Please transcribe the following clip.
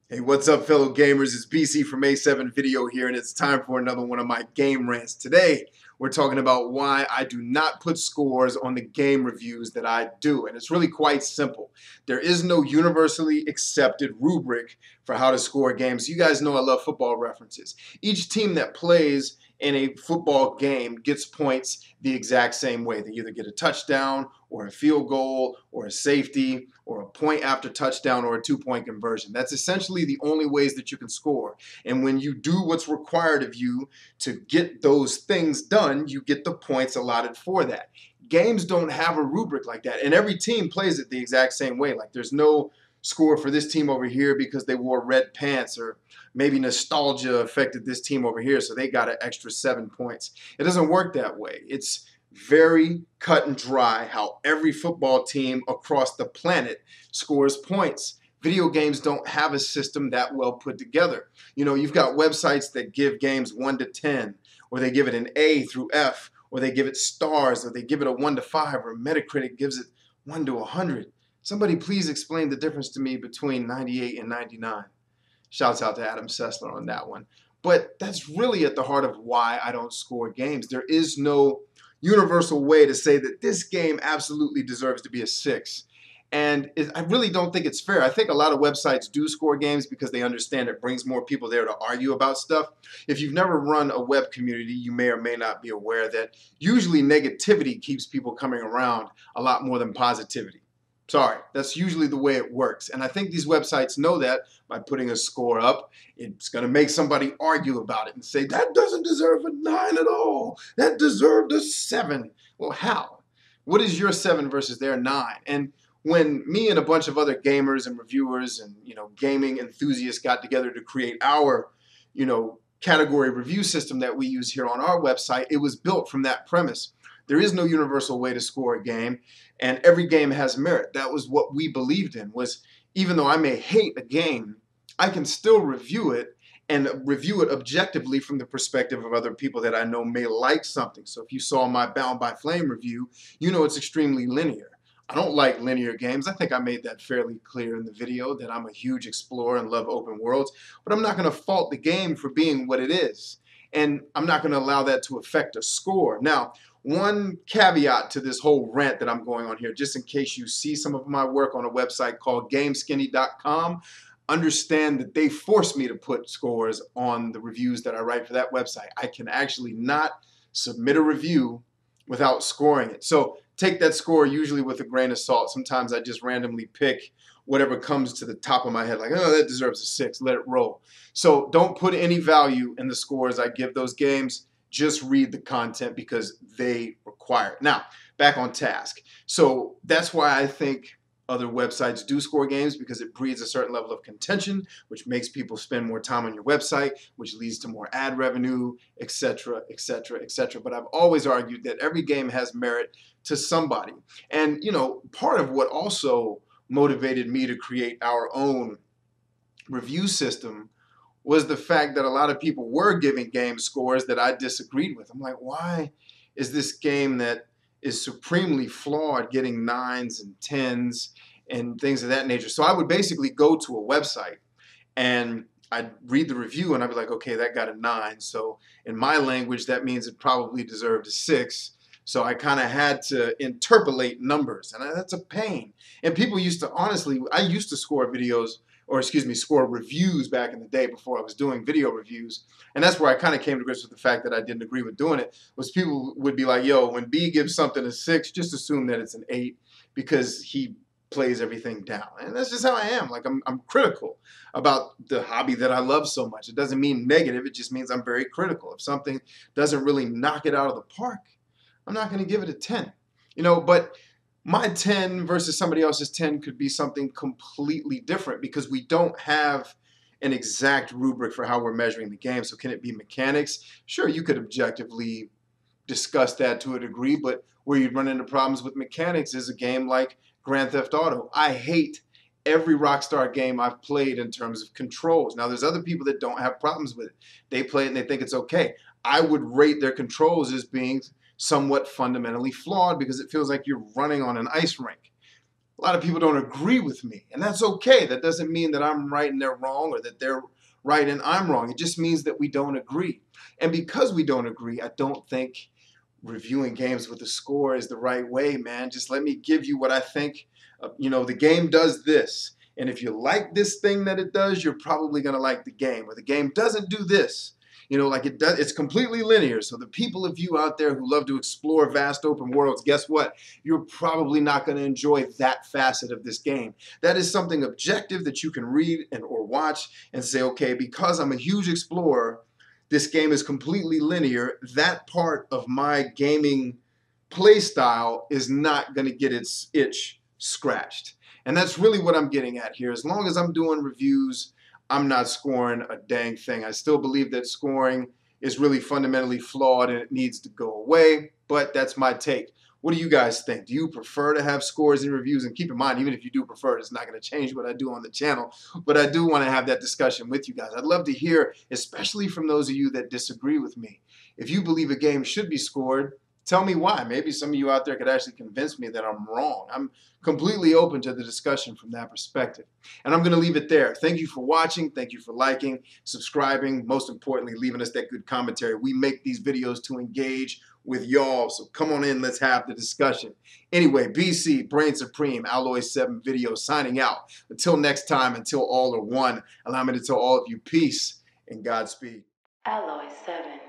Hey, what's up, fellow gamers? It's BC from A7 Video here, and it's time for another one of my game rants. Today, we're talking about why I do not put scores on the game reviews that I do, and it's really quite simple. There is no universally accepted rubric for how to score games. You guys know I love football references. Each team that plays in a football game gets points the exact same way. They either get a touchdown or a field goal or a safety or a point after touchdown or a 2-point conversion. That's essentially the only ways that you can score. And when you do what's required of you to get those things done, you get the points allotted for that. Games don't have a rubric like that, and every team plays it the exact same way. Like, there's no score for this team over here because they wore red pants, or maybe nostalgia affected this team over here, so they got an extra 7 points. It doesn't work that way. It's very cut and dry how every football team across the planet scores points. Video games don't have a system that well put together. You know, you've got websites that give games 1 to 10, or they give it an A through F, or they give it stars, or they give it a 1 to 5, or Metacritic gives it 1 to 100. Somebody please explain the difference to me between 98 and 99. Shouts out to Adam Sessler on that one. But that's really at the heart of why I don't score games. There is no universal way to say that this game absolutely deserves to be a 6. And I really don't think it's fair. I think a lot of websites do score games because they understand it brings more people there to argue about stuff. If you've never run a web community, you may or may not be aware that usually negativity keeps people coming around a lot more than positivity. Sorry, that's usually the way it works. And I think these websites know that by putting a score up. It's going to make somebody argue about it and say, that doesn't deserve a 9 at all. That deserved a 7. Well, how? What is your 7 versus their 9? And when me and a bunch of other gamers and reviewers and, gaming enthusiasts got together to create our, category review system that we use here on our website, it was built from that premise. There is no universal way to score a game, and every game has merit. That was what we believed in, was even though I may hate a game, I can still review it, and review it objectively from the perspective of other people that I know may like something. So if you saw my Bound by Flame review, you know it's extremely linear. I don't like linear games. I think I made that fairly clear in the video, that I'm a huge explorer and love open worlds, but I'm not going to fault the game for being what it is. And I'm not going to allow that to affect a score. Now, one caveat to this whole rant that I'm going on here, just in case you see some of my work on a website called GameSkinny.com, understand that they force me to put scores on the reviews that I write for that website. I can actually not submit a review without scoring it. So take that score usually with a grain of salt. Sometimes I just randomly pick whatever comes to the top of my head, like, oh, that deserves a 6, let it roll. So don't put any value in the scores I give those games. Just read the content because they require it. Now, back on task. So that's why I think other websites do score games, because it breeds a certain level of contention, which makes people spend more time on your website, which leads to more ad revenue, etc., etc., etc. But I've always argued that every game has merit to somebody. And, part of what also motivated me to create our own review system was the fact that a lot of people were giving game scores that I disagreed with. I'm like, why is this game that is supremely flawed getting 9s and 10s and things of that nature? So I would basically go to a website and I'd read the review and I'd be like, okay, that got a 9. So in my language, that means it probably deserved a 6. So I kind of had to interpolate numbers, and that's a pain. And people used to, honestly, I used to score reviews back in the day before I was doing video reviews. And that's where I kind of came to grips with the fact that I didn't agree with doing it, was people would be like, yo, when B gives something a 6, just assume that it's an 8 because he plays everything down. And that's just how I am. Like, I'm critical about the hobby that I love so much. It doesn't mean negative. It just means I'm very critical. If something doesn't really knock it out of the park, I'm not going to give it a 10. But my 10 versus somebody else's 10 could be something completely different, because we don't have an exact rubric for how we're measuring the game. So can it be mechanics? Sure, you could objectively discuss that to a degree, but where you'd run into problems with mechanics is a game like Grand Theft Auto. I hate every Rockstar game I've played in terms of controls. Now, there's other people that don't have problems with it. They play it and they think it's okay. I would rate their controls as being somewhat fundamentally flawed because it feels like you're running on an ice rink. A lot of people don't agree with me, and that's okay. That doesn't mean that I'm right and they're wrong, or that they're right and I'm wrong. It just means that we don't agree. And because we don't agree, I don't think reviewing games with a score is the right way, man. Just let me give you what I think. The game does this. And if you like this thing that it does, you're probably going to like the game. Or the game doesn't do this. Like it does, it's completely linear. So the people of you out there who love to explore vast open worlds, guess what? You're probably not going to enjoy that facet of this game. That is something objective that you can read and or watch and say, okay, because I'm a huge explorer, this game is completely linear. That part of my gaming play style is not going to get its itch scratched. And that's really what I'm getting at here. As long as I'm doing reviews, I'm not scoring a dang thing. I still believe that scoring is really fundamentally flawed and it needs to go away, but that's my take. What do you guys think? Do you prefer to have scores and reviews? And keep in mind, even if you do prefer it, it's not going to change what I do on the channel. But I do want to have that discussion with you guys. I'd love to hear, especially from those of you that disagree with me. If you believe a game should be scored, tell me why. Maybe some of you out there could actually convince me that I'm wrong. I'm completely open to the discussion from that perspective. And I'm going to leave it there. Thank you for watching. Thank you for liking, subscribing, most importantly, leaving us that good commentary. We make these videos to engage with y'all, so come on in, let's have the discussion. Anyway, BC, Brain Supreme, Alloy 7 video signing out. Until next time, until all are one, allow me to tell all of you peace and Godspeed. Alloy 7.